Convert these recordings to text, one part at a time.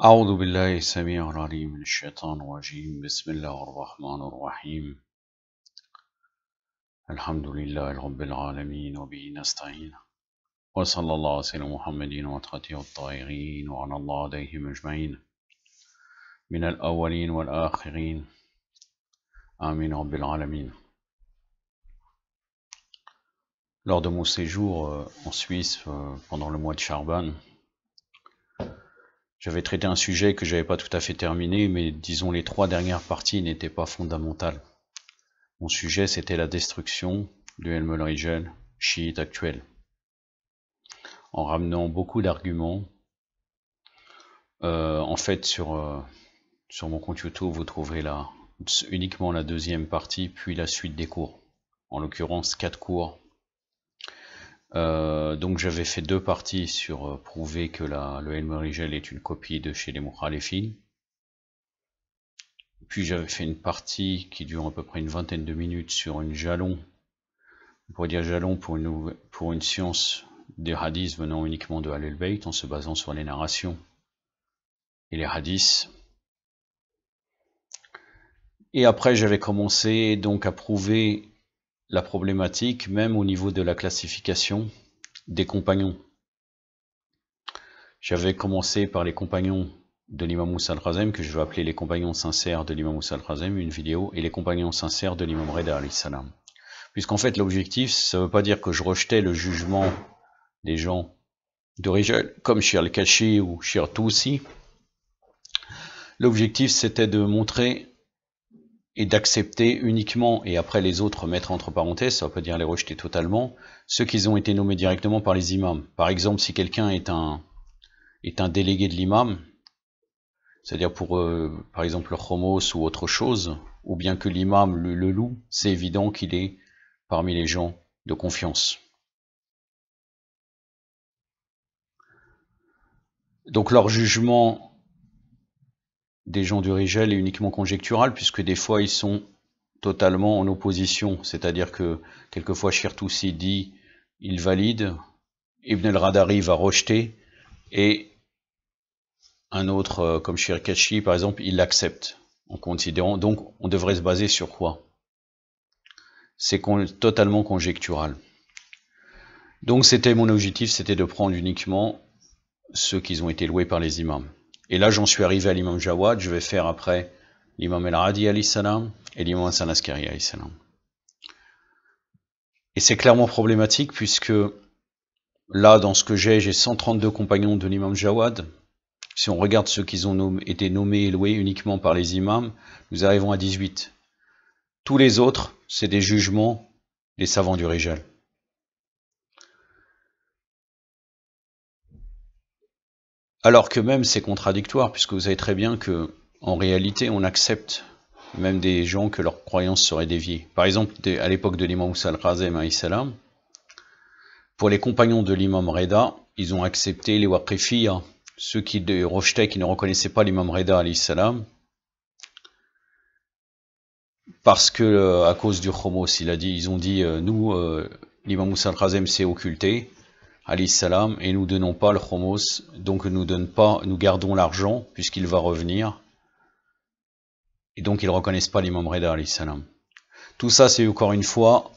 أعوذ بالله السميع العليم من الشيطان الرجيم بسم الله الرحمن الرحيم الحمد لله رب العالمين وبه نستعين وصلى الله على سيدنا محمد وأتقته الطاهرين وعلى الله عليهم أجمعين من الأولين والآخرين آمين رب العالمين. Lors de mon séjour en Suisse pendant le mois de Charban, j'avais traité un sujet que j'avais pas tout à fait terminé, mais disons les 3 dernières parties n'étaient pas fondamentales. Mon sujet, c'était la destruction du Ilm al-Rijal chiite actuel, en ramenant beaucoup d'arguments. En fait, sur mon compte YouTube, vous trouverez uniquement la deuxième partie, puis la suite des cours. En l'occurrence, 4 cours. Donc j'avais fait 2 parties sur prouver que le Ilm al-Rijal est une copie de chez les Mukhalifin. Puis j'avais fait une partie qui dure à peu près une vingtaine de minutes sur une jalon, on pourrait dire jalon pour une science des hadiths venant uniquement de Ahl al-Bayt en se basant sur les narrations et les hadiths. Et après j'avais commencé donc à prouver la problématique même au niveau de la classification des compagnons. J'avais commencé par les compagnons de l'imam Moussa al-Khazem, que je vais appeler les compagnons sincères de l'imam Moussa al-Khazem, une vidéo, et les compagnons sincères de l'imam Reda alayhi salam. Puisqu'en fait l'objectif, ça ne veut pas dire que je rejetais le jugement des gens de Rijal, comme Shir al-Kashi ou Shir Tousi. L'objectif c'était de montrer et d'accepter uniquement, et après les autres mettre entre parenthèses, ça ne veut pas dire les rejeter totalement, ceux qui ont été nommés directement par les imams. Par exemple, si quelqu'un est un délégué de l'imam, c'est-à-dire pour par exemple le Khomos ou autre chose, ou bien que l'imam le loue, c'est évident qu'il est parmi les gens de confiance. Donc leur jugement des gens du Rijal est uniquement conjectural, puisque des fois ils sont totalement en opposition, c'est-à-dire que quelquefois Shir Tousi dit il valide, Ibn al-Radari va rejeter, et un autre comme Shir Kashi par exemple, il l'accepte, en considérant, donc on devrait se baser sur quoi? C'est totalement conjectural. Donc c'était mon objectif, c'était de prendre uniquement ceux qui ont été loués par les imams. Et là j'en suis arrivé à l'imam Jawad, je vais faire après l'imam al-Hadi alayhi salam et l'imam Hassan Askari alayhi salam. Et c'est clairement problématique puisque là dans ce que j'ai 132 compagnons de l'imam Jawad. Si on regarde ceux qui ont été nommés et loués uniquement par les imams, nous arrivons à 18. Tous les autres, c'est des jugements des savants du Rijal. Alors que même c'est contradictoire, puisque vous savez très bien que en réalité on accepte même des gens que leurs croyances seraient déviées. Par exemple, à l'époque de l'imam Moussa al-Khazem alayhi salam, pour les compagnons de l'imam Reda, ils ont accepté les Waqifiyya, ceux qui rejetaient, qui ne reconnaissaient pas l'imam Reda alayhi salam, parce que à cause du Khomos, ils ont dit nous, l'imam Moussa al-Khazem s'est occulté, alayhi salam, et nous donnons pas le Khomos, donc nous gardons l'argent puisqu'il va revenir, et donc ils reconnaissent pas l'imam Reda alayhi salam. Tout ça c'est encore une fois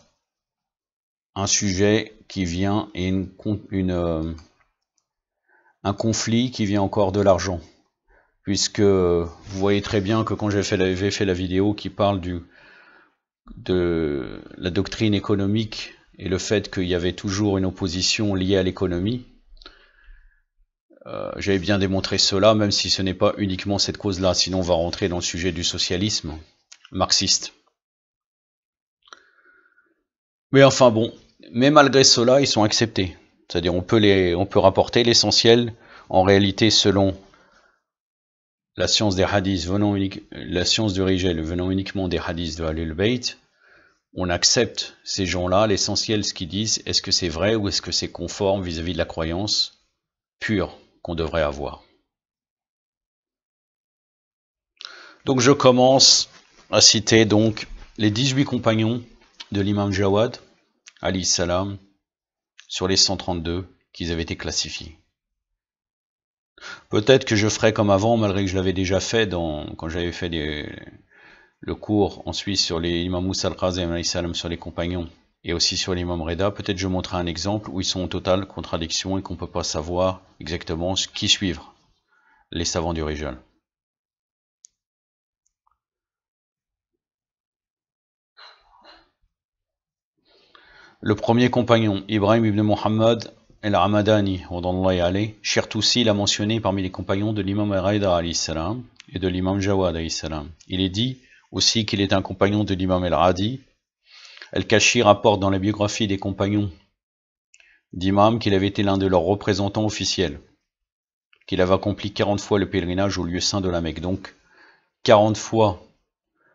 un sujet qui vient et un conflit qui vient encore de l'argent, puisque vous voyez très bien que quand j'avais fait la vidéo qui parle de la doctrine économique et le fait qu'il y avait toujours une opposition liée à l'économie, j'avais bien démontré cela, même si ce n'est pas uniquement cette cause-là, sinon on va rentrer dans le sujet du socialisme marxiste. Mais enfin bon, mais malgré cela, ils sont acceptés. C'est-à-dire on peut rapporter l'essentiel, en réalité selon la science des hadiths la science du Rijal venant uniquement des hadiths de Ahl al-Bayt, on accepte ces gens-là, l'essentiel, ce qu'ils disent, est-ce que c'est vrai ou est-ce que c'est conforme vis-à-vis de la croyance pure qu'on devrait avoir. Donc je commence à citer donc les 18 compagnons de l'imam Jawad, alayhi salam, sur les 132 qui avaient été classifiés. Peut-être que je ferai comme avant, malgré que je l'avais déjà fait quand j'avais fait le cours en Suisse sur les imams Moussa al-Qazem alayhi salam sur les compagnons et aussi sur l'imam Reda. Peut-être je montrerai un exemple où ils sont en totale contradiction et qu'on ne peut pas savoir exactement qui suivre, les savants du Rijal. Le premier compagnon, Ibrahim ibn Muhammad al-Hamadani, Chertoussi l'a mentionné parmi les compagnons de l'imam Reda et de l'imam Jawad. Il est dit aussi qu'il est un compagnon de l'imam al-Radi. Al-Kashi rapporte dans la biographie des compagnons d'imam qu'il avait été l'un de leurs représentants officiels, qu'il avait accompli 40 fois le pèlerinage au lieu saint de la Mecque. Donc 40 fois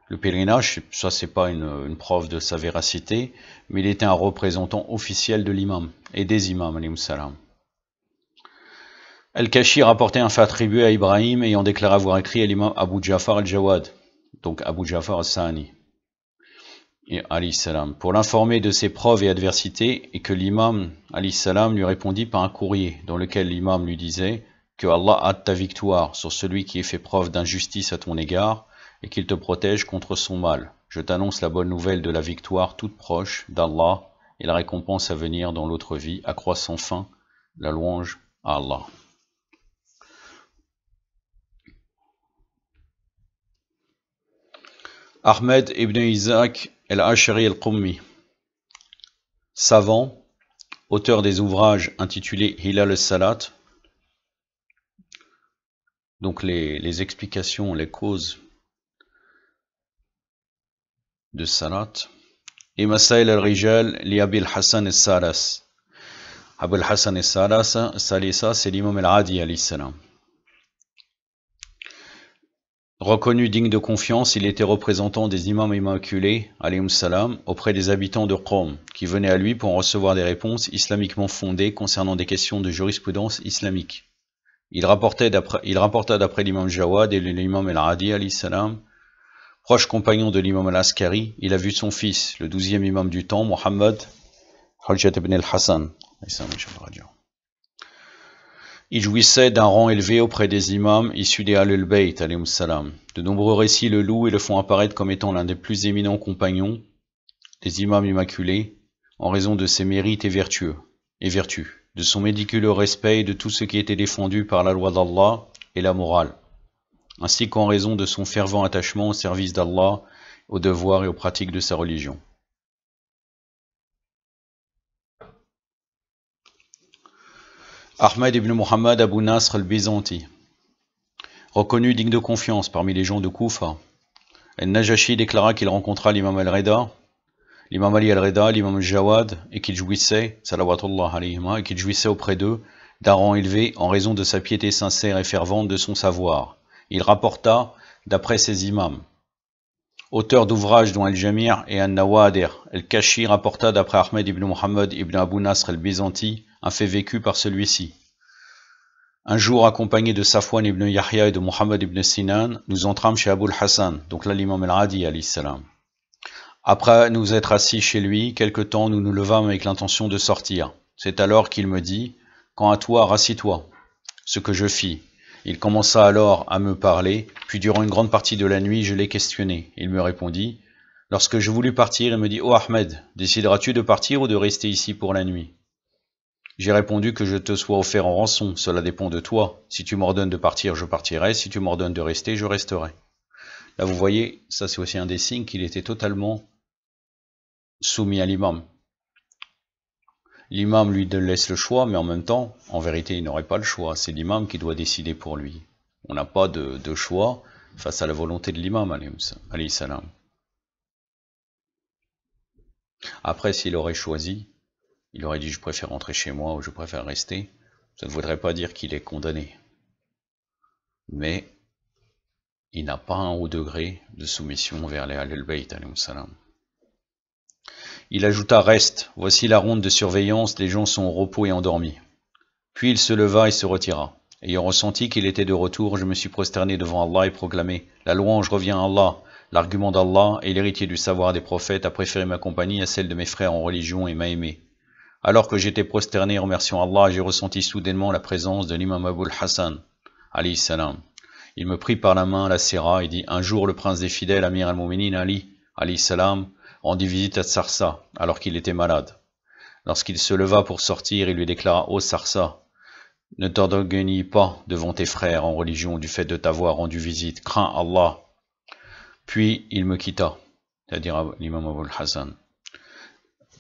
le pèlerinage, ça c'est pas une preuve de sa véracité, mais il était un représentant officiel de l'imam et des imams, alayhi salam. Al-Kashi rapportait un fait attribué à Ibrahim ayant déclaré avoir écrit à l'imam Abu Ja'far al-Jawad, donc Abu Ja'far al-Sani, alayhi salam, pour l'informer de ses preuves et adversités, et que l'imam alayhi salam lui répondit par un courrier dans lequel l'imam lui disait que Allah a ta victoire sur celui qui ait fait preuve d'injustice à ton égard et qu'il te protège contre son mal. Je t'annonce la bonne nouvelle de la victoire toute proche d'Allah et la récompense à venir dans l'autre vie, accroît sans fin la louange à Allah. Ahmed ibn Isaac al-Ashari al-Qummi, savant, auteur des ouvrages intitulés Hilal al-Salat, donc les explications, les causes de Salat, et Masail al-Rijal li Abil Hassan al-Salas. Abul Hassan al-Salisa, c'est l'imam al-Adi alayhi salam. Reconnu digne de confiance, il était représentant des imams immaculés alayhim salam auprès des habitants de Qom, qui venaient à lui pour en recevoir des réponses islamiquement fondées concernant des questions de jurisprudence islamique. Il rapporta d'après l'imam Jawad et l'imam al-Adi alayhi salam, proche compagnon de l'imam al-Askari, il a vu son fils, le 12e imam du temps, Muhammad Hujjat ibn al-Hassan. Il jouissait d'un rang élevé auprès des imams issus des Ahlul Bayt alayhim salam. De nombreux récits le louent et le font apparaître comme étant l'un des plus éminents compagnons des imams immaculés, en raison de ses mérites et vertus, de son méticuleux respect et de tout ce qui était défendu par la loi d'Allah et la morale, ainsi qu'en raison de son fervent attachement au service d'Allah, aux devoirs et aux pratiques de sa religion. Ahmed ibn Muhammad Abu Nasr al-Byzanti, reconnu digne de confiance parmi les gens de Koufa. Al-Najashi déclara qu'il rencontra l'imam al-Reda, l'imam Ali al-Reda, l'imam al-Jawad, et qu'il jouissait, salawatullah alayhima, et qu'il jouissait auprès d'eux d'un rang élevé en raison de sa piété sincère et fervente de son savoir. Il rapporta, d'après ses imams, auteur d'ouvrages dont Al-Jamir et Al-Nawadir, Al-Kashi rapporta d'après Ahmed ibn Muhammad ibn Abu Nasr al-Byzanti un fait vécu par celui-ci. Un jour, accompagné de Safwan ibn Yahya et de Muhammad ibn Sinan, nous entrâmes chez Abul Hassan, donc là l'imam al-Adi alayhi salam. Après nous être assis chez lui, quelque temps nous nous levâmes avec l'intention de sortir. C'est alors qu'il me dit, quant à toi, rassis-toi. Ce que je fis. Il commença alors à me parler, puis durant une grande partie de la nuit, je l'ai questionné. Il me répondit, lorsque je voulus partir, il me dit, oh Ahmed, décideras-tu de partir ou de rester ici pour la nuit? J'ai répondu que je te sois offert en rançon, cela dépend de toi. Si tu m'ordonnes de partir, je partirai, si tu m'ordonnes de rester, je resterai. Là vous voyez, ça c'est aussi un des signes qu'il était totalement soumis à l'imam. L'imam lui laisse le choix, mais en même temps, en vérité, il n'aurait pas le choix. C'est l'imam qui doit décider pour lui. On n'a pas de choix face à la volonté de l'imam, alayhi salam. Après, s'il aurait choisi, il aurait dit je préfère rentrer chez moi ou je préfère rester, ça ne voudrait pas dire qu'il est condamné. Mais il n'a pas un haut degré de soumission vers les Ahlul Bayt alayhim salam. Il ajouta, reste, voici la ronde de surveillance, les gens sont au repos et endormis. Puis il se leva et se retira. Ayant ressenti qu'il était de retour, je me suis prosterné devant Allah et proclamé, la louange revient à Allah, l'argument d'Allah et l'héritier du savoir des prophètes a préféré ma compagnie à celle de mes frères en religion et m'a aimé. Alors que j'étais prosterné remerciant Allah, j'ai ressenti soudainement la présence de l'imam Abul Hassan, alayhi salam. Il me prit par la main, la serra et dit: un jour le prince des fidèles, Amir al-Mu'minin Ali, alayhi salam, rendit visite à Sarsa, alors qu'il était malade. Lorsqu'il se leva pour sortir, il lui déclara: ô Sarsa, ne t'orgueillis pas devant tes frères en religion du fait de t'avoir rendu visite, crains Allah. Puis il me quitta, c'est-à-dire l'imam Abu al-Hassan,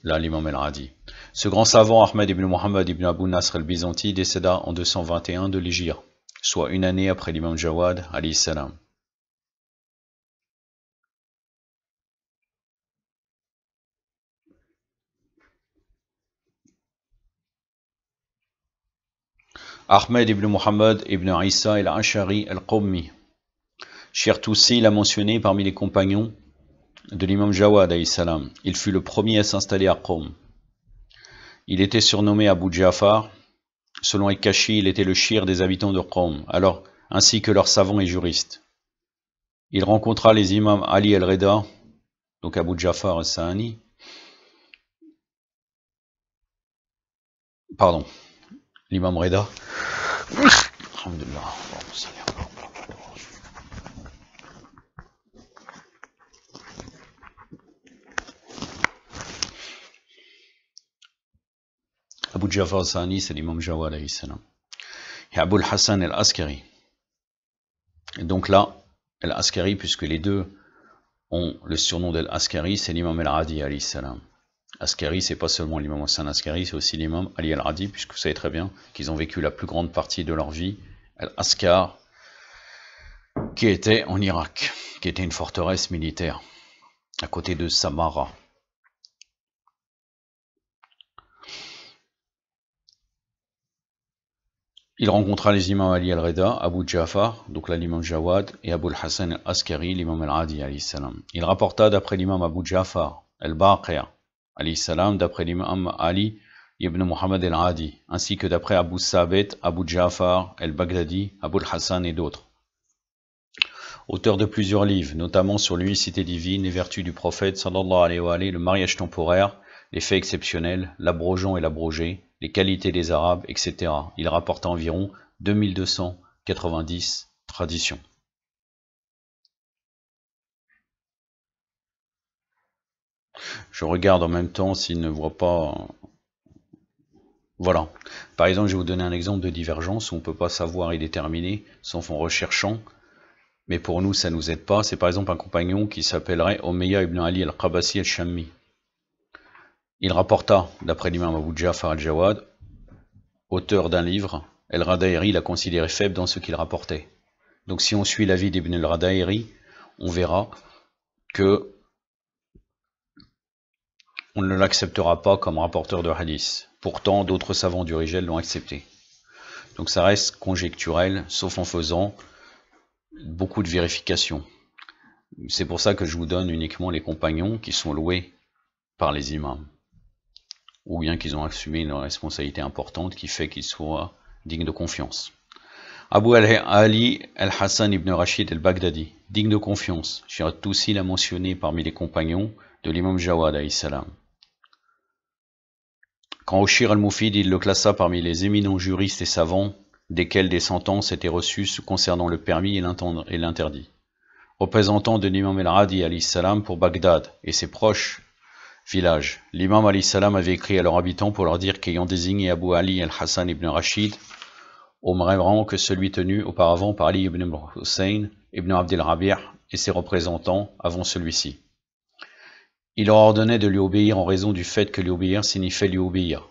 là l'imam al-Hadi. Ce grand savant Ahmed ibn Muhammad ibn Abu Nasr al-Byzanti décéda en 221 de l'Hégire, soit une année après l'imam Jawad alayhi salam. Ahmed ibn Muhammad ibn Isa al-Ash'ari al-Qawmi. Chertoussi l'a mentionné parmi les compagnons de l'imam Jawad alayhi salam. Il fut le premier à s'installer à Qawm. Il était surnommé Abu Ja'far. Selon Ekashi, il était le shir des habitants de Qawm, alors ainsi que leurs savants et juristes. Il rencontra les imams Ali al-Reda, donc Abu Ja'far al-Sahani, pardon, l'imam Reda, Abu Ja'far al-Sahani, c'est l'imam Jawad alayhi salam, et Abu al-Hassan al-Askari. Et donc là, al-Askari, puisque les deux ont le surnom d'al-Askari, c'est l'imam al-Hadi alayhi salam. Askari, c'est pas seulement l'imam Hassan Askari, c'est aussi l'imam Ali al-Hadi, puisque vous savez très bien qu'ils ont vécu la plus grande partie de leur vie al-Askar, qui était en Irak, qui était une forteresse militaire, à côté de Samara. Il rencontra les imams Ali al-Reda, Abu Ja'far, donc là l'imam Jawad, et Abu al-Hassan al-Askari, l'imam al-Hadi alayhi salam. Il rapporta d'après l'imam Abu Ja'far al-Baqir alayhi salam, d'après l'imam Ali ibn Muhammad al-Hadi, ainsi que d'après Abu Sabet, Abu Ja'far al-Baghdadi, Abu al-Hassan et d'autres. Auteur de plusieurs livres, notamment sur l'unicité divine, les vertus du prophète, sallallahu alayhi wa alayhi, le mariage temporaire, les faits exceptionnels, l'abrogeant et l'abrogé, les qualités des Arabes, etc. Il rapporte environ 2290 traditions. Je regarde en même temps s'il ne voit pas... Voilà. Par exemple, je vais vous donner un exemple de divergence où on ne peut pas savoir et déterminer, sauf en recherchant. Mais pour nous, ça ne nous aide pas. C'est par exemple un compagnon qui s'appellerait Omeya ibn Ali al-Qabasi al-Shammi. Il rapporta, d'après l'imam Abu Ja'far al-Jawad, auteur d'un livre, al-Radayri l'a considéré faible dans ce qu'il rapportait. Donc si on suit l'avis d'Ibn al-Radayri, on verra que on ne l'acceptera pas comme rapporteur de hadith. Pourtant, d'autres savants du Rijal l'ont accepté. Donc ça reste conjecturel, sauf en faisant beaucoup de vérifications. C'est pour ça que je vous donne uniquement les compagnons qui sont loués par les imams, ou bien qu'ils ont assumé une responsabilité importante qui fait qu'ils soient dignes de confiance. Abu Ali al-Hassan ibn Rashid al-Baghdadi, digne de confiance. Chertoussi l'a mentionné parmi les compagnons de l'imam Jawad alayhi salam. Quant au Shir al-Mufid, il le classa parmi les éminents juristes et savants, desquels des sentences étaient reçues concernant le permis et l'interdit. Représentant de l'imam al-Hadi alayhi salam pour Bagdad et ses proches villages, l'imam alayhi salam avait écrit à leurs habitants pour leur dire qu'ayant désigné Abu Ali al-Hassan ibn Rashid au même rang que celui tenu auparavant par Ali ibn Hussein ibn Abd al-Rabi' et ses représentants avant celui-ci, il leur ordonnait de lui obéir en raison du fait que lui obéir signifiait lui obéir,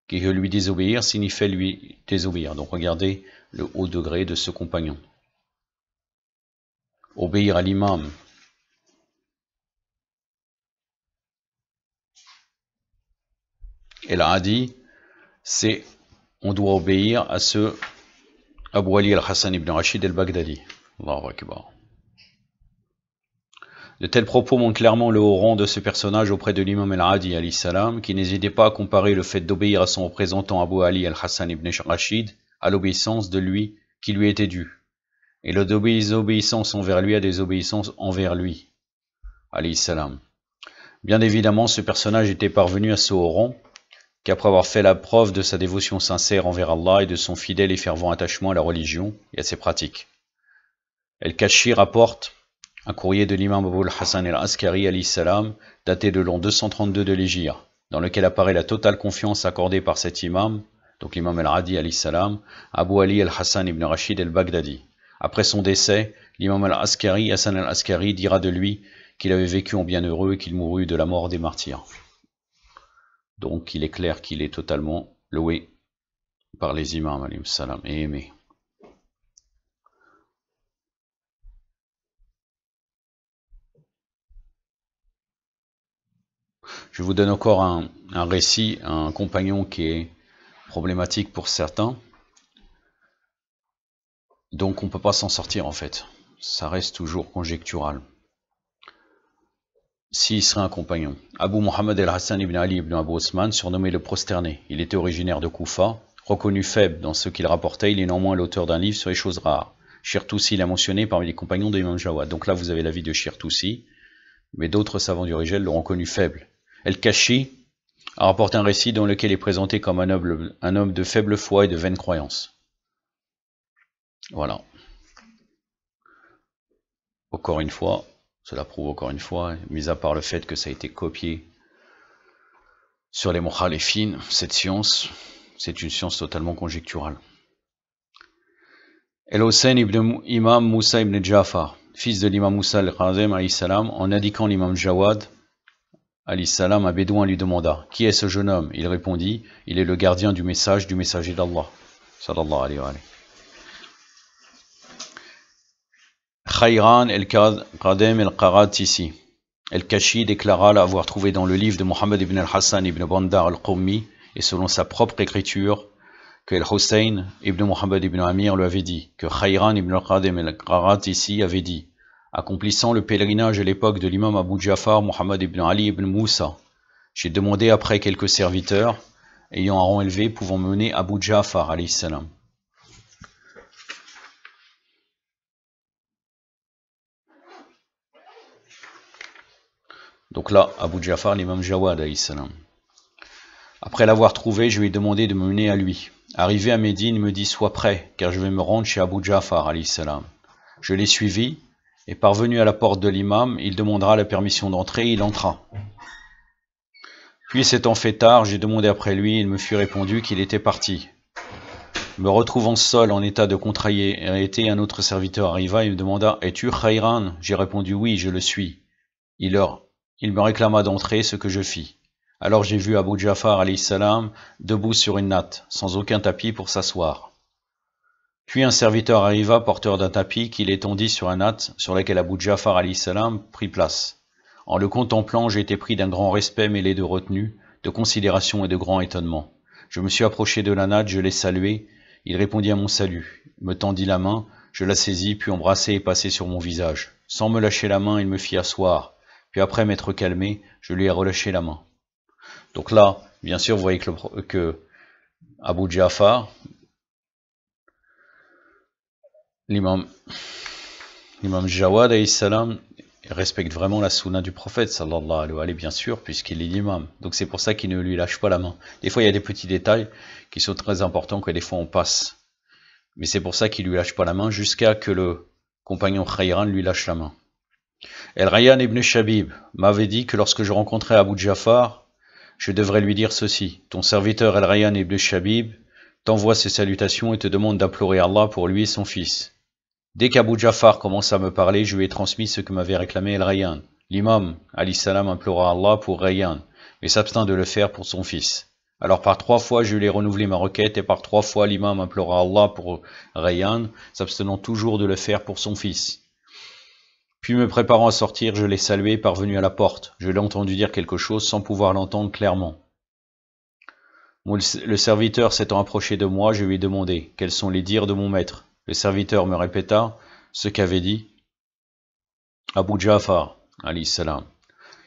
que lui désobéir signifiait lui désobéir. Donc regardez le haut degré de ce compagnon. Obéir à l'imam, et al-Hadi, c'est on doit obéir à ce Abu Ali al-Hassan ibn Rashid al-Baghdadi. Allahu Akbar. De tels propos montrent clairement le haut rang de ce personnage auprès de l'imam al-Hadi alayhi salam, qui n'hésitait pas à comparer le fait d'obéir à son représentant Abu Ali al-Hassan ibn Rashid à l'obéissance de lui qui lui était due, et le désobéissance envers lui à des obéissances envers lui alayhi salam. Bien évidemment, ce personnage était parvenu à ce haut rang qu'après avoir fait la preuve de sa dévotion sincère envers Allah et de son fidèle et fervent attachement à la religion et à ses pratiques. El-Kashi rapporte un courrier de l'imam Abul Hassan al-Askari alayhi salam, daté de l'an 232 de l'Hégire, dans lequel apparaît la totale confiance accordée par cet imam, donc l'imam al-Hadi alayhi salam, Abu Ali al-Hassan ibn Rashid al-Baghdadi. Après son décès, l'imam al-Askari, Hassan al-Askari, dira de lui qu'il avait vécu en bienheureux et qu'il mourut de la mort des martyrs. Donc il est clair qu'il est totalement loué par les imams alayhi salam et aimé. Je vous donne encore un récit, un compagnon qui est problématique pour certains. Donc on ne peut pas s'en sortir en fait. Ça reste toujours conjectural. S'il serait un compagnon. Abu Muhammad al-Hassan ibn Ali ibn Abu Osman, surnommé le prosterné. Il était originaire de Koufa. Reconnu faible dans ce qu'il rapportait, il est néanmoins l'auteur d'un livre sur les choses rares. Shir-Tousi l'a mentionné parmi les compagnons de Imam Jawad. Donc là vous avez l'avis de Shir-Tousi. Mais d'autres savants du Rijal l'ont reconnu faible. El-Kashi a rapporté un récit dans lequel il est présenté comme un homme de faible foi et de vaine croyance. Voilà. Encore une fois, cela prouve encore une fois, mis à part le fait que ça a été copié sur les mukhalifin, cette science, c'est une science totalement conjecturale. El-Hussein ibn Imam Moussa ibn Jafar, fils de l'imam Moussa al-Qazem alayhi salam, en indiquant l'imam Jawad alayhi salam, un bédouin lui demanda: qui est ce jeune homme? Il répondit: il est le gardien du message du messager d'Allah. Sallallahu alayhi wa alayhi. Khayran el-Qadem el-Qaratisi. El-Kashi déclara l'avoir trouvé dans le livre de Mohammed ibn al-Hassan ibn Bandar al-Qawmi et selon sa propre écriture que el-Hussein ibn Mohammed ibn Amir lui avait dit, que Khayran ibn al-Qadem el-Qaratisi avait dit, accomplissant le pèlerinage à l'époque de l'imam Abu Jafar Mohammed ibn Ali ibn Moussa, j'ai demandé après quelques serviteurs ayant un rang élevé pouvant mener Abu Jafar alayhi salam. Donc là, Abu Jafar, l'imam Jawad alayhi salam. Après l'avoir trouvé, je lui ai demandé de me mener à lui. Arrivé à Médine, il me dit: sois prêt, car je vais me rendre chez Abu Jafar alayhi salam. Je l'ai suivi, et parvenu à la porte de l'imam, il demandera la permission d'entrer, il entra. Puis s'étant fait tard, j'ai demandé après lui, il me fut répondu qu'il était parti. Me retrouvant seul en état de contrariété, un autre serviteur arriva et me demanda: es-tu Khayran? J'ai répondu: oui, je le suis. Il me réclama d'entrer, ce que je fis. Alors j'ai vu Abu Jafar alayhi salam debout sur une natte, sans aucun tapis pour s'asseoir. Puis un serviteur arriva porteur d'un tapis qu'il étendit sur un natte sur laquelle Abu Jafar alayhi salam prit place. En le contemplant, j'ai été pris d'un grand respect mêlé de retenue, de considération et de grand étonnement. Je me suis approché de la natte, je l'ai salué, il répondit à mon salut, me tendit la main, je la saisis, puis embrassai et passai sur mon visage. Sans me lâcher la main, il me fit asseoir. Puis après m'être calmé, je lui ai relâché la main. Donc là, bien sûr, vous voyez que Abu Jafar, l'imam Jawad alayhi salam, respecte vraiment la sunna du prophète, sallallahu alayhi wa sallam, bien sûr, puisqu'il est l'imam. Donc c'est pour ça qu'il ne lui lâche pas la main. Des fois, il y a des petits détails qui sont très importants que des fois on passe. Mais c'est pour ça qu'il lui lâche pas la main jusqu'à que le compagnon Khayran lui lâche la main. El-Rayyan ibn Shabib m'avait dit que lorsque je rencontrais Abu Jafar, je devrais lui dire ceci: ton serviteur El-Rayyan ibn Shabib t'envoie ses salutations et te demande d'implorer Allah pour lui et son fils. Dès qu'Abu Jafar commença à me parler, je lui ai transmis ce que m'avait réclamé El-Rayyan. L'imam, alayhi salam, implora Allah pour Rayyan, mais s'abstint de le faire pour son fils. Alors par 3 fois, je lui ai renouvelé ma requête, et par 3 fois, l'imam implora Allah pour Rayyan, s'abstenant toujours de le faire pour son fils. Puis me préparant à sortir, je l'ai salué, parvenu à la porte. Je l'ai entendu dire quelque chose sans pouvoir l'entendre clairement. Le serviteur s'étant approché de moi, je lui ai demandé: quels sont les dires de mon maître? Le serviteur me répéta ce qu'avait dit Abu Jafar, alayhi salam.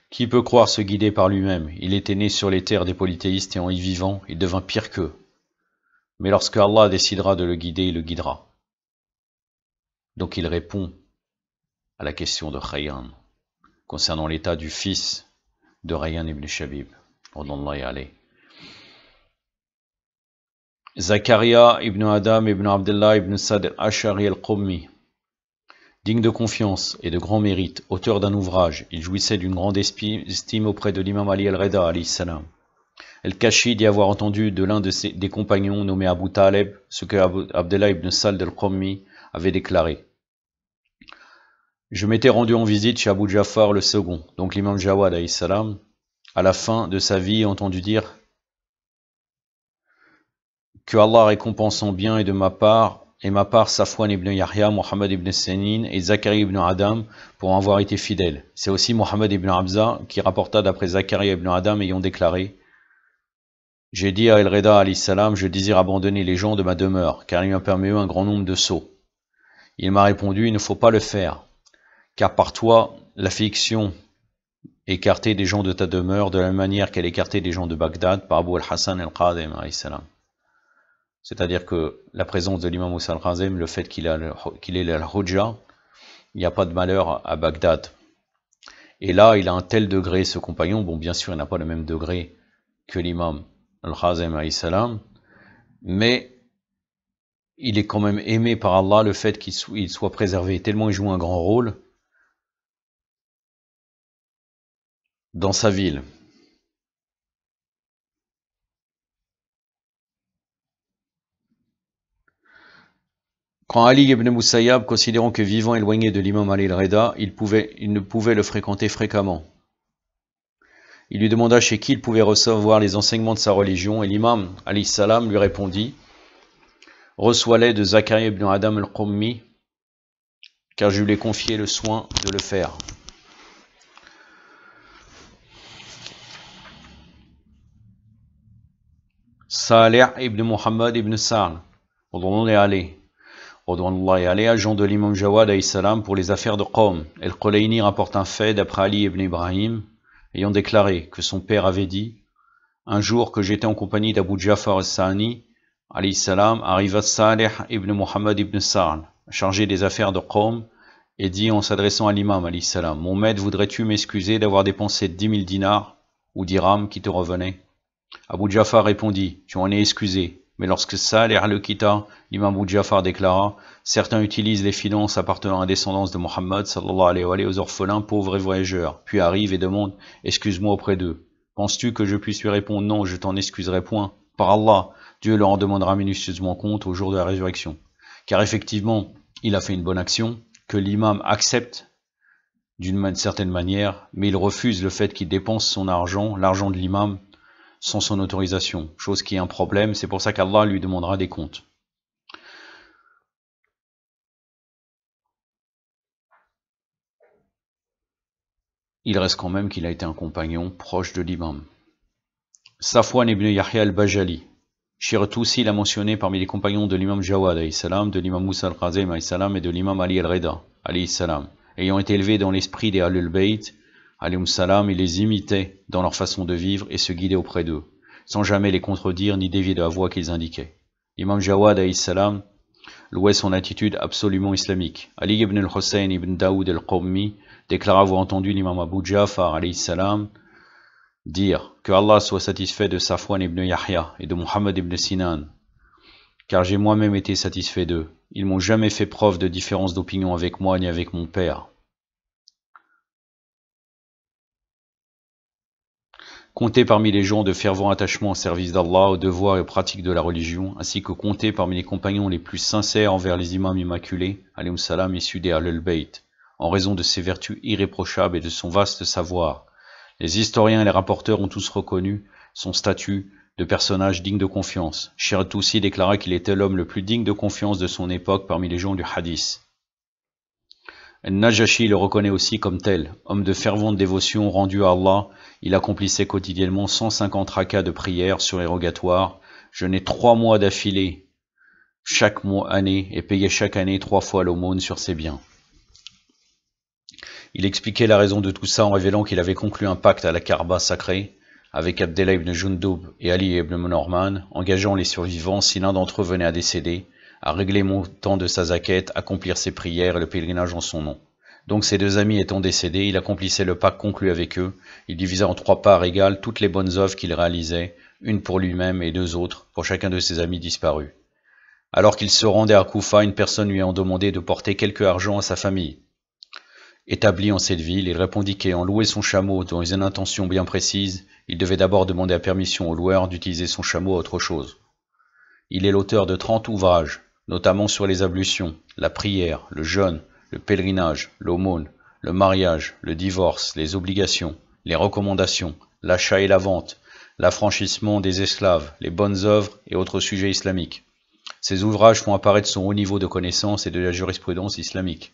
Qui peut croire se guider par lui-même? Il était né sur les terres des polythéistes et en y vivant, il devint pire qu'eux. Mais lorsque Allah décidera de le guider, il le guidera. Donc il répond à la question de Khayran concernant l'état du fils de Rayyan ibn Shabib. Zakaria ibn Adam ibn Abdullah ibn Sadr Ashari al-Qummi, digne de confiance et de grand mérite, auteur d'un ouvrage, il jouissait d'une grande estime auprès de l'imam Ali al-Rida alayhi salam. El-Kashi dit avoir entendu de l'un des compagnons nommé Abu Talib ce que Abdullah ibn Sald al-Qummi avait déclaré. Je m'étais rendu en visite chez Abu Ja'far le second, donc l'imam Jawad alayhi salam, à la fin de sa vie, entendu dire que Allah récompense en bien et ma part Safwan ibn Yahya, Mohammed ibn Senin et Zakaria ibn Adam pour avoir été fidèles. C'est aussi Mohammed ibn Abza qui rapporta d'après Zakaria ibn Adam ayant déclaré: j'ai dit à El-Reda alayhi salam, je désire abandonner les gens de ma demeure, car il m'a permis un grand nombre de sauts. Il m'a répondu, il ne faut pas le faire, car par toi, l'affliction écartait des gens de ta demeure de la même manière qu'elle écartait des gens de Bagdad par Abu al-Hassan al-Qadim alayhi salam. C'est-à-dire que la présence de l'imam Moussa al-Khazem, le fait qu'il ait la Hujja, il n'y a pas de malheur à Bagdad. Et là, il a un tel degré, ce compagnon, bon bien sûr, il n'a pas le même degré que l'imam al-Khazem alayhi salam, mais il est quand même aimé par Allah, le fait qu'il soit préservé, tellement il joue un grand rôle dans sa ville. Quand Ali ibn Musayyab, considérant que vivant éloigné de l'imam Ali al-Rida, il ne pouvait le fréquenter fréquemment. Il lui demanda chez qui il pouvait recevoir les enseignements de sa religion, et l'imam alayhi salam lui répondit: reçois-les de Zakaria ibn Adam al-Qummi, car je lui ai confié le soin de le faire. Salih ibn Muhammad ibn Sa'l, agent de l'imam Jawad alayhi salam pour les affaires de Qawm. El-Qulayni rapporte un fait d'après Ali ibn Ibrahim, ayant déclaré que son père avait dit: un jour que j'étais en compagnie d'Abu Ja'far al-Sani, alayhi salam, arriva Salih ibn Muhammad ibn Sa'l, chargé des affaires de Qawm, et dit en s'adressant à l'imam alayhi salam: mon maître, voudrais-tu m'excuser d'avoir dépensé 10 000 dinars ou dirhams qui te revenaient? Abu Ja'far répondit: tu en es excusé. Mais lorsque Salih le quitta, l'imam Abu Ja'far déclara: certains utilisent les finances appartenant à la descendance de Mohammed sallallahu alayhi wa sallam aux orphelins, pauvres et voyageurs, puis arrivent et demandent: excuse-moi auprès d'eux. Penses-tu que je puisse lui répondre: non, je t'en excuserai point? Par Allah, Dieu leur en demandera minutieusement compte au jour de la résurrection. Car effectivement, il a fait une bonne action, que l'imam accepte d'une certaine manière, mais il refuse le fait qu'il dépense son argent, l'argent de l'imam, sans son autorisation, chose qui est un problème, c'est pour ça qu'Allah lui demandera des comptes. Il reste quand même qu'il a été un compagnon proche de l'imam. Safwan ibn Yahya al-Bajali, Shirtusi l'a mentionné parmi les compagnons de l'imam Jawad alayhi salam, de l'imam Moussa al-Khazem alayhi salam et de l'imam Ali al-Rida alayhi salam, ayant été élevés dans l'esprit des Ahlul Bayt alayhim salam, il les imitait dans leur façon de vivre et se guidait auprès d'eux, sans jamais les contredire ni dévier de la voie qu'ils indiquaient. L'imam Jawad alayhi salam louait son attitude absolument islamique. Ali ibn al-Hussein ibn Daoud al-Qawmi déclara avoir entendu l'imam Abu Ja'far alayhi salam dire que Allah soit satisfait de Safwan ibn Yahya et de Muhammad ibn Sinan, car j'ai moi-même été satisfait d'eux. Ils m'ont jamais fait preuve de différence d'opinion avec moi ni avec mon père. Compter parmi les gens de fervent attachement au service d'Allah, aux devoirs et aux pratiques de la religion, ainsi que compter parmi les compagnons les plus sincères envers les imams immaculés, alayhim salam, issus des Ahlul Bayt, en raison de ses vertus irréprochables et de son vaste savoir. Les historiens et les rapporteurs ont tous reconnu son statut de personnage digne de confiance. Shirtusi déclara qu'il était l'homme le plus digne de confiance de son époque parmi les gens du hadith. Najashi le reconnaît aussi comme tel, homme de fervente dévotion rendue à Allah. Il accomplissait quotidiennement 150 rakas de prière sur les rogatoires, jeûnait 3 mois d'affilée chaque année et payait chaque année 3 fois l'aumône sur ses biens. Il expliquait la raison de tout ça en révélant qu'il avait conclu un pacte à la Kaaba sacrée avec Abdullah ibn Jundub et Ali ibn Norman, engageant les survivants, si l'un d'entre eux venait à décéder, à régler le montant de sa zakat, accomplir ses prières et le pèlerinage en son nom. Donc ses deux amis étant décédés, il accomplissait le pacte conclu avec eux, il divisa en 3 parts égales toutes les bonnes œuvres qu'il réalisait une pour lui-même et 2 autres pour chacun de ses amis disparus. Alors qu'il se rendait à Koufa, une personne lui a demandé de porter quelque argent à sa famille. Établi en cette ville, il répondit qu'ayant loué son chameau dans une intention bien précise, il devait d'abord demander la permission au loueur d'utiliser son chameau à autre chose. Il est l'auteur de 30 ouvrages, notamment sur les ablutions, la prière, le jeûne, le pèlerinage, l'aumône, le mariage, le divorce, les obligations, les recommandations, l'achat et la vente, l'affranchissement des esclaves, les bonnes œuvres et autres sujets islamiques. Ces ouvrages font apparaître son haut niveau de connaissance et de la jurisprudence islamique.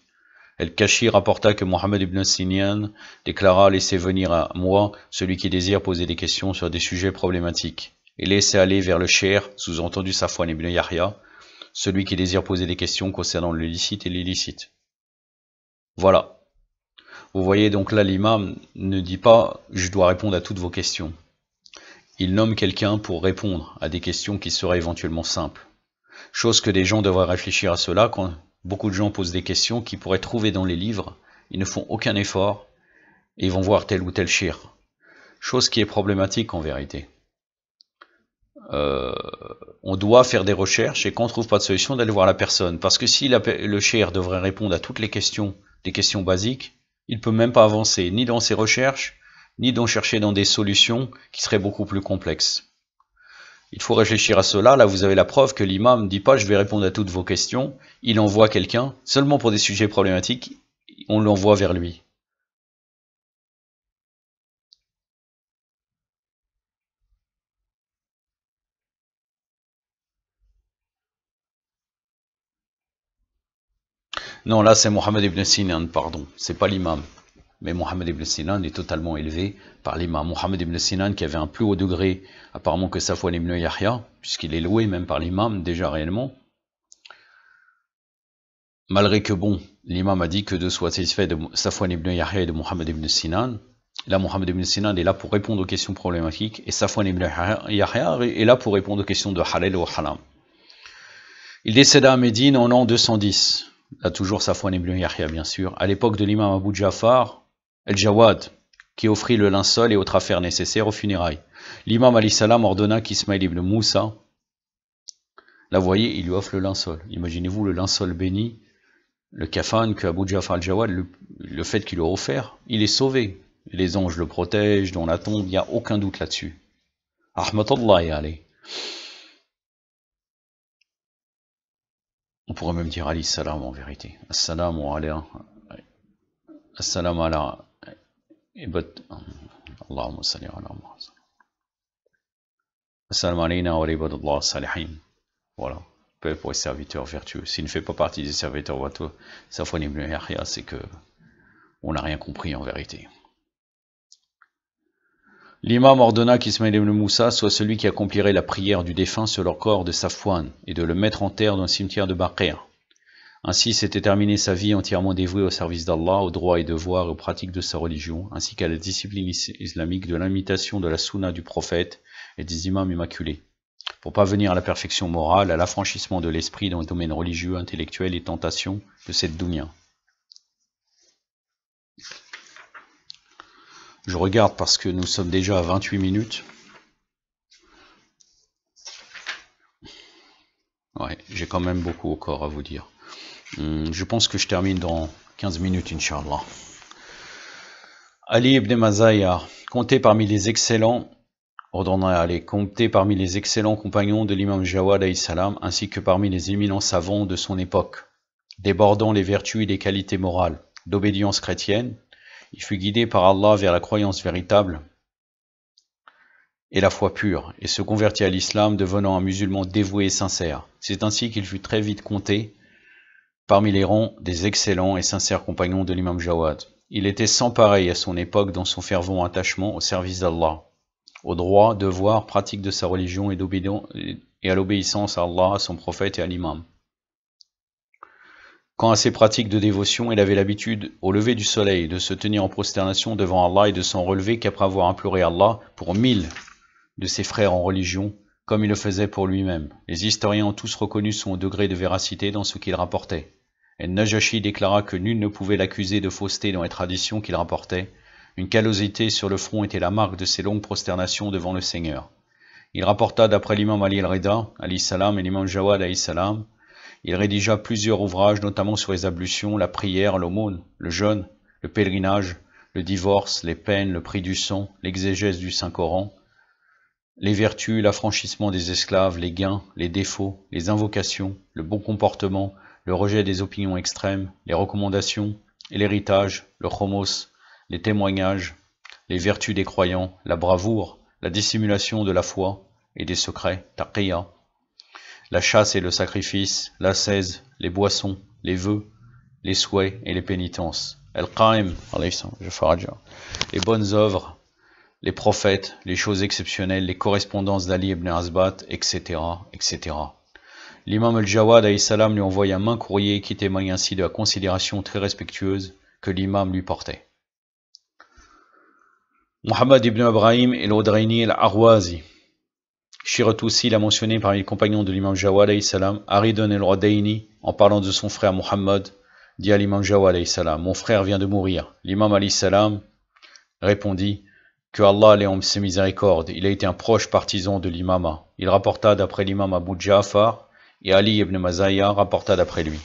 El-Kashi rapporta que Mohammed ibn Sinan déclara « Laissez venir à moi celui qui désire poser des questions sur des sujets problématiques, et laissez aller vers le cher, sous-entendu Safwan ibn Yahya, celui qui désire poser des questions concernant le licite et l'illicite. » Voilà. Vous voyez donc là, l'imam ne dit pas « Je dois répondre à toutes vos questions ». Il nomme quelqu'un pour répondre à des questions qui seraient éventuellement simples. Chose que des gens devraient réfléchir à cela quand beaucoup de gens posent des questions qu'ils pourraient trouver dans les livres, ils ne font aucun effort et ils vont voir tel ou tel shir. Chose qui est problématique en vérité. On doit faire des recherches et quand on ne trouve pas de solution, d'aller voir la personne. Parce que si le shir devrait répondre à toutes les questions, des questions basiques, il ne peut même pas avancer, ni dans ses recherches, ni d'en chercher dans des solutions qui seraient beaucoup plus complexes. Il faut réfléchir à cela. Là, vous avez la preuve que l'imam ne dit pas « je vais répondre à toutes vos questions ». Il envoie quelqu'un, seulement pour des sujets problématiques, on l'envoie vers lui. Non, là c'est Mohammed ibn Sinan, pardon, c'est pas l'imam. Mais Mohammed ibn Sinan est totalement élevé par l'imam. Mohammed ibn Sinan qui avait un plus haut degré apparemment que Safwan ibn Yahya, puisqu'il est loué même par l'imam déjà réellement. Malgré que bon, l'imam a dit que de soit satisfait de Safwan ibn Yahya et de Mohammed ibn Sinan. Là, Mohammed ibn Sinan est là pour répondre aux questions problématiques et Safwan ibn Yahya est là pour répondre aux questions de halal ou haram. Il décéda à Médine en l'an 210. Là, toujours Safwan ibn Yahya, bien sûr, à l'époque de l'imam Abu Ja'far el-Jawad, qui offrit le linceul et autres affaires nécessaires aux funérailles. L'imam alayhi salam ordonna qu'Ismaïl ibn Moussa, là vous voyez, il lui offre le linceul. Imaginez-vous le linceul béni, le kafan que Abu Ja'far el-Jawad, le fait qu'il lui a offert, il est sauvé. Les anges le protègent dans la tombe, il n'y a aucun doute là-dessus. Rahmatullahi alayhi. On pourrait même dire alayhi salam en vérité. Assalamu alayhi. Assalamu ala. Allahumma salli ala Muhammad. Assalamu alayna wa ibadallah salihin. Voilà. Paix pour les serviteurs vertueux. S'il ne fait pas partie des serviteurs vertueux, Safwan ibn Yahya, c'est que on n'a rien compris en vérité. L'imam ordonna qu'Ismaïl ibn Moussa soit celui qui accomplirait la prière du défunt sur le corps de Safwan et de le mettre en terre dans le cimetière de Baqir. Ainsi s'était terminée sa vie entièrement dévouée au service d'Allah, aux droits et devoirs et aux pratiques de sa religion, ainsi qu'à la discipline islamique de l'imitation de la sunna du prophète et des imams immaculés, pour parvenir à la perfection morale, à l'affranchissement de l'esprit dans le domaine religieux, intellectuel et tentation de cette dunya. Je regarde parce que nous sommes déjà à 28 minutes. Ouais, j'ai quand même beaucoup encore à vous dire. Je pense que je termine dans 15 minutes, Inch'Allah. Ali ibn Mazaya, compté parmi les excellents compagnons de l'imam Jawad alayhi salam, ainsi que parmi les éminents savants de son époque, débordant les vertus et les qualités morales, d'obédience chrétienne, il fut guidé par Allah vers la croyance véritable et la foi pure, et se convertit à l'islam, devenant un musulman dévoué et sincère. C'est ainsi qu'il fut très vite compté parmi les rangs des excellents et sincères compagnons de l'imam Jawad. Il était sans pareil à son époque dans son fervent attachement au service d'Allah, au droit, devoir, pratique de sa religion et à l'obéissance à Allah, à son prophète et à l'imam. Quant à ses pratiques de dévotion, il avait l'habitude, au lever du soleil, de se tenir en prosternation devant Allah et de s'en relever qu'après avoir imploré Allah pour 1000 de ses frères en religion, comme il le faisait pour lui-même. Les historiens ont tous reconnu son degré de véracité dans ce qu'il rapportait. Et Najashi déclara que nul ne pouvait l'accuser de fausseté dans les traditions qu'il rapportait. Une callosité sur le front était la marque de ses longues prosternations devant le Seigneur. Il rapporta d'après l'imam Ali al-Rida, alayhi salam, et l'imam Jawad, alayhi salam, il rédigea plusieurs ouvrages, notamment sur les ablutions, la prière, l'aumône, le jeûne, le pèlerinage, le divorce, les peines, le prix du sang, l'exégèse du Saint-Coran, les vertus, l'affranchissement des esclaves, les gains, les défauts, les invocations, le bon comportement, le rejet des opinions extrêmes, les recommandations, et l'héritage, le chomos, les témoignages, les vertus des croyants, la bravoure, la dissimulation de la foi et des secrets, taqiyya, la chasse et le sacrifice, l'ascèse, les boissons, les vœux, les souhaits et les pénitences, al-Qa'im, les bonnes œuvres, les prophètes, les choses exceptionnelles, les correspondances d'Ali ibn Asbat, etc., etc. L'imam al-Jawad alayhi salam lui envoya un main courrier qui témoigne ainsi de la considération très respectueuse que l'imam lui portait. Muhammad ibn Ibrahim el-Odraini el-Arwazi. Shiratusi l'a mentionné parmi les compagnons de l'imam Jawad alayhi salam. Aridun el-Odraini, en parlant de son frère Muhammad, dit à l'imam Jawad alayhi salam, mon frère vient de mourir. L'imam alayhi salam répondit, que Allah l'ait en ses miséricordes, il a été un proche partisan de l'imama. Il rapporta d'après l'imam Abu Ja'far, et Ali ibn Mazaya rapporta d'après lui.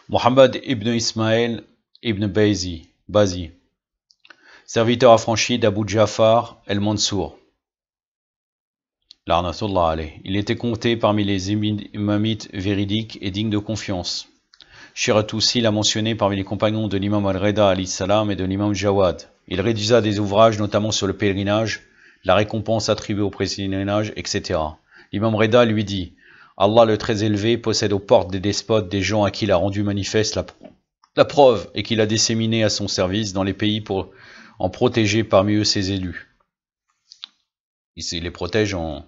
Muhammad ibn Ismaël ibn Bazi, serviteur affranchi d'Abu Ja'far el-Mansour. L'arnatullah alayh. Il était compté parmi les imamites véridiques et dignes de confiance. Shiratusi l'a mentionné parmi les compagnons de l'imam al-Rida alayhi salam et de l'imam Jawad. Il rédigea des ouvrages notamment sur le pèlerinage, la récompense attribuée au pèlerinage, etc. L'imam Rida lui dit, Allah le très élevé possède aux portes des despotes des gens à qui il a rendu manifeste la preuve et qu'il a disséminé à son service dans les pays pour en protéger parmi eux ses élus. Il les protège en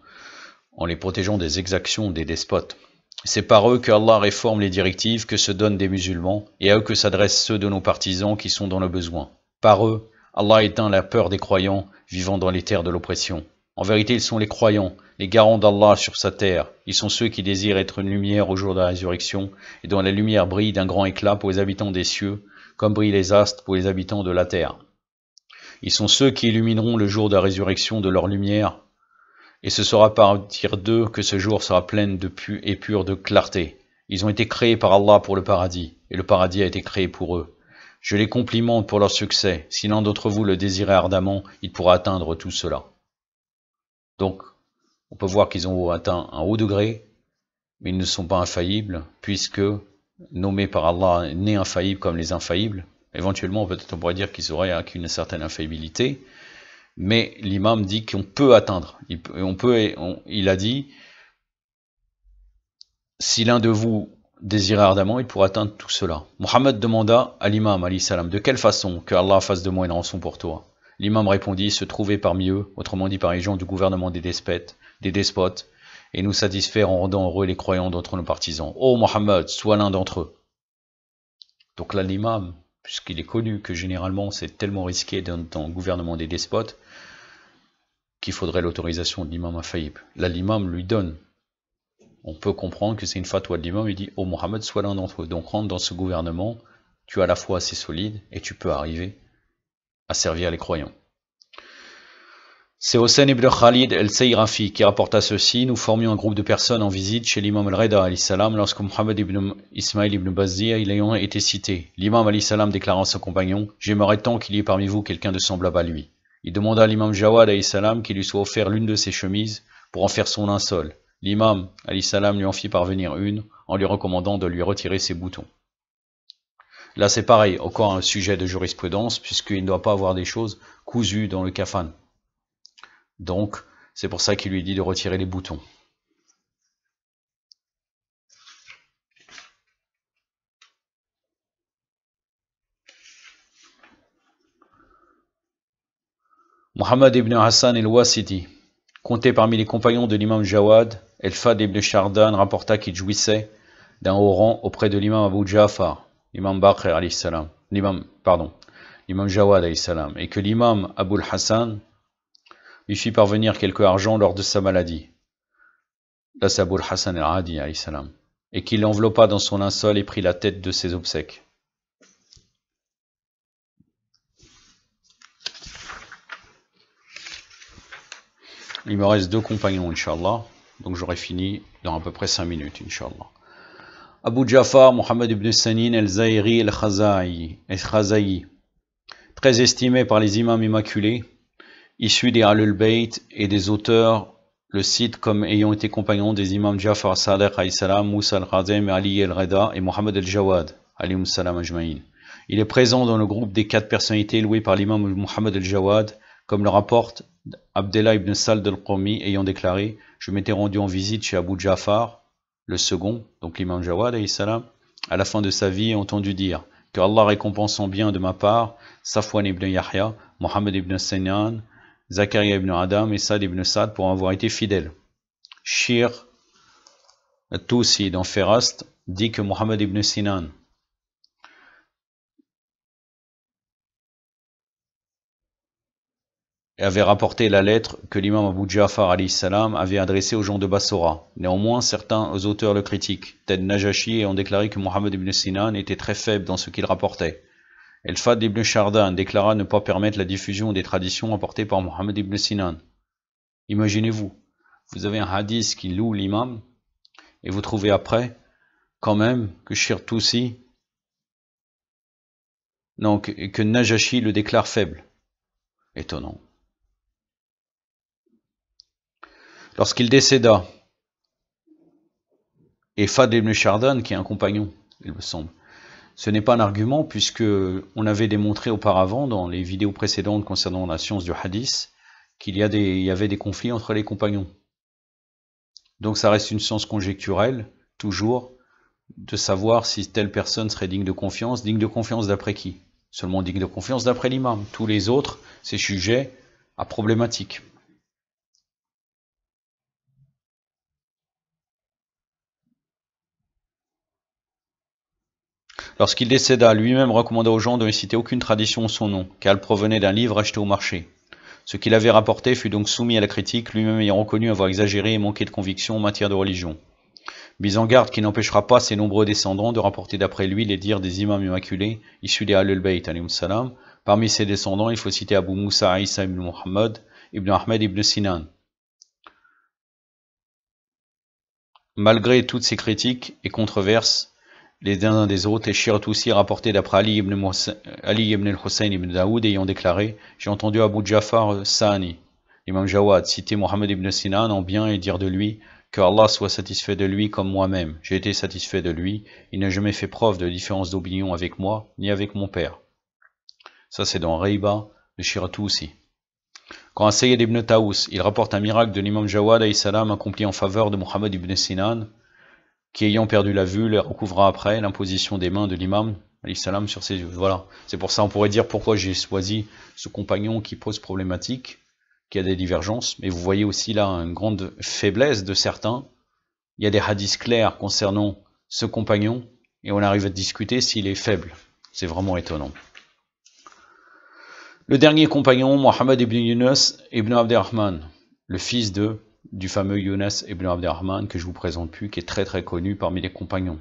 les protégeant des exactions des despotes. C'est par eux que Allah réforme les directives que se donnent des musulmans et à eux que s'adressent ceux de nos partisans qui sont dans le besoin. Par eux, Allah éteint la peur des croyants vivant dans les terres de l'oppression. En vérité, ils sont les croyants, les garants d'Allah sur sa terre. Ils sont ceux qui désirent être une lumière au jour de la résurrection et dont la lumière brille d'un grand éclat pour les habitants des cieux, comme brillent les astres pour les habitants de la terre. Ils sont ceux qui illumineront le jour de la résurrection de leur lumière, et ce sera à partir d'eux que ce jour sera plein et pur de clarté. Ils ont été créés par Allah pour le paradis, et le paradis a été créé pour eux. Je les complimente pour leur succès. Si l'un d'entre vous le désirait ardemment, il pourra atteindre tout cela. Donc, on peut voir qu'ils ont atteint un haut degré, mais ils ne sont pas infaillibles, puisque, nommés par Allah, nés infaillibles comme les infaillibles, éventuellement, peut-être on pourrait dire qu'ils auraient acquis une certaine infaillibilité, mais l'imam dit qu'on peut atteindre. Il a dit, si l'un de vous désirait ardemment, il pourra atteindre tout cela. Muhammad demanda à l'imam, alayhi salam, de quelle façon que Allah fasse de moi une rançon pour toi. L'imam répondit, se trouver parmi eux, autrement dit par les gens du gouvernement des despotes, et nous satisfaire en rendant heureux les croyants d'entre nos partisans. Ô Muhammad, sois l'un d'entre eux. Donc là, l'imam, puisqu'il est connu que généralement c'est tellement risqué dans le gouvernement des despotes, qu'il faudrait l'autorisation de l'imam infaillible. Là, l'imam lui donne. On peut comprendre que c'est une fatwa de l'imam, il dit, ô Mohammed, sois l'un d'entre eux. Donc rentre dans ce gouvernement, tu as la foi assez solide, et tu peux arriver à servir les croyants. C'est Hossein ibn Khalid el-Sayrafi qui rapporta ceci. Nous formions un groupe de personnes en visite chez l'imam al-Rida alayhi salam lorsque Muhammad ibn Ismaïl ibn Bazzi ayant été cité. L'imam alayhi salam déclara à son compagnon, j'aimerais tant qu'il y ait parmi vous quelqu'un de semblable à lui. Il demanda à l'imam Jawad alayhi salam qu'il lui soit offert l'une de ses chemises pour en faire son linceul. L'imam alayhi salam lui en fit parvenir une en lui recommandant de lui retirer ses boutons. Là c'est pareil, encore un sujet de jurisprudence puisqu'il ne doit pas avoir des choses cousues dans le kafan. Donc c'est pour ça qu'il lui dit de retirer les boutons. Muhammad ibn Hassan el-Wasiti, compté parmi les compagnons de l'imam Jawad, El-Fad ibn Shardan rapporta qu'il jouissait d'un haut rang auprès de l'imam Abu Ja'far, l'imam Baqir alayhi salam, l'imam Jawad alayhi salam, et que l'imam Abu Hassan lui fit parvenir quelque argent lors de sa maladie. Là c'est Abu Hassan al-Adi alayhi salam, et qu'il l'enveloppa dans son linceul et prit la tête de ses obsèques. Il me reste 2 compagnons, Inch'Allah. Donc j'aurai fini dans à peu près 5 minutes, Inch'Allah. Abu Jafar, Mohammed ibn Sanin el-Zahiri el-Khazaï, très estimé par les imams immaculés, issus des Ahlul Bayt et des auteurs, le cite comme ayant été compagnon des imams Jafar Sadiq alayhi salam, Moussa al-Khazem, Ali al-Reda et Mohammed al-Jawad alayhi salam ajma'in. Il est présent dans le groupe des 4 personnalités louées par l'imam Mohammed al-Jawad, comme le rapporte Abdullah ibn Sald al-Qawmi ayant déclaré: je m'étais rendu en visite chez Abu Jafar, le second, donc l'imam Jawad alayhi salam, à la fin de sa vie, et entendu dire que Allah récompense en bien de ma part Safwan ibn Yahya, Mohammed ibn Sinan, Zakaria ibn Adam et Sad ibn Sad pour avoir été fidèles. Shir Tousi dans Ferast dit que Mohammed ibn Sinan avait rapporté la lettre que l'imam Abu Ja'far alayhi salam avait adressée aux gens de Bassora. Néanmoins, certains auteurs le critiquent, tel Najashi, et ont déclaré que Mohammed ibn Sinan était très faible dans ce qu'il rapportait. El-Fad ibn Shardan déclara ne pas permettre la diffusion des traditions apportées par Mohammed ibn Sinan. Imaginez-vous, vous avez un hadith qui loue l'imam, et vous trouvez après, quand même, que Shir Tousi, donc, que Najashi le déclare faible. Étonnant. Lorsqu'il décéda, et Fad ibn Shardan, qui est un compagnon, il me semble, ce n'est pas un argument puisque on avait démontré auparavant dans les vidéos précédentes concernant la science du hadith qu'il y avait des conflits entre les compagnons. Donc ça reste une science conjecturelle, toujours, de savoir si telle personne serait digne de confiance d'après qui? Seulement digne de confiance d'après l'imam. Tous les autres, c'est sujet à problématique. Lorsqu'il décéda, lui-même recommanda aux gens de ne citer aucune tradition en son nom, car elle provenait d'un livre acheté au marché. Ce qu'il avait rapporté fut donc soumis à la critique, lui-même ayant reconnu avoir exagéré et manqué de conviction en matière de religion. Mis en garde qu'il n'empêchera pas ses nombreux descendants de rapporter d'après lui les dires des imams immaculés, issus des Ahlul Bayt alayhim salam. Parmi ses descendants, il faut citer Abu Musa Isa ibn Muhammad, ibn Ahmed ibn Sinan. Malgré toutes ces critiques et controverses, les uns des autres, et Shir Tousi rapporté d'après Ali ibn al-Hussein ibn Daoud ayant déclaré: j'ai entendu Abu Ja'far Sani, l'imam Jawad, citer Mohammed ibn Sinan en bien et dire de lui que Allah soit satisfait de lui comme moi-même. J'ai été satisfait de lui, il n'a jamais fait preuve de différence d'opinion avec moi, ni avec mon père. Ça c'est dans Reiba de Shir Tousi. Quand un Sayyid ibn Taous, il rapporte un miracle de l'imam Jawad alayhi salam accompli en faveur de Mohammed ibn Sinan, qui ayant perdu la vue, le recouvra après l'imposition des mains de l'imam alayhi salam sur ses yeux. Voilà, c'est pour ça on pourrait dire pourquoi j'ai choisi ce compagnon qui pose problématique, qui a des divergences, mais vous voyez aussi là une grande faiblesse de certains. Il y a des hadiths clairs concernant ce compagnon, et on arrive à discuter s'il est faible. C'est vraiment étonnant. Le dernier compagnon, Mohammed ibn Yunus ibn Abderrahman, le fils du fameux Yunus ibn Abderrahman que je vous présente plus, qui est très très connu parmi les compagnons.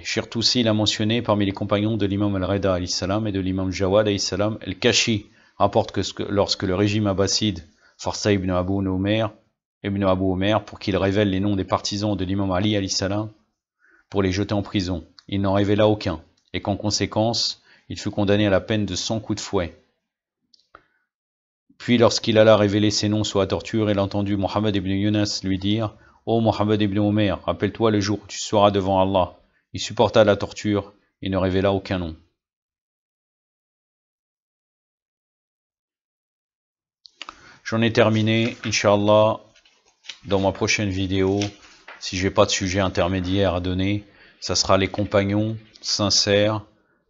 Shir Tousi l'a mentionné parmi les compagnons de l'imam al-Reda alayhi salam et de l'imam Jawad alayhi salam. El-Kashi rapporte que lorsque le régime abbasside força ibn Abu Omer pour qu'il révèle les noms des partisans de l'imam Ali alayhi salam pour les jeter en prison, il n'en révéla aucun, et qu'en conséquence, il fut condamné à la peine de 100 coups de fouet. Puis lorsqu'il alla révéler ses noms sous la torture, il entendit Mohammed ibn Yunus lui dire: ô Mohammed ibn Omer, rappelle-toi le jour où tu seras devant Allah. Il supporta la torture et ne révéla aucun nom. J'en ai terminé, Inch'Allah, dans ma prochaine vidéo, si j'ai pas de sujet intermédiaire à donner, ça sera les compagnons sincères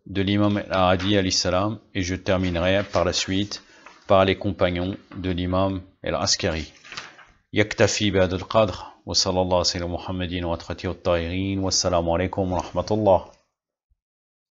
de l'imam al-Hadi alayhi salam, et je terminerai par la suite par les compagnons de l'imam al-Askari. Yaktafi bihadha al-qadr, wa sallallahu ala Muhammadin wa atratihi at-tahirin, wa assalamu alaykum wa rahmatullah.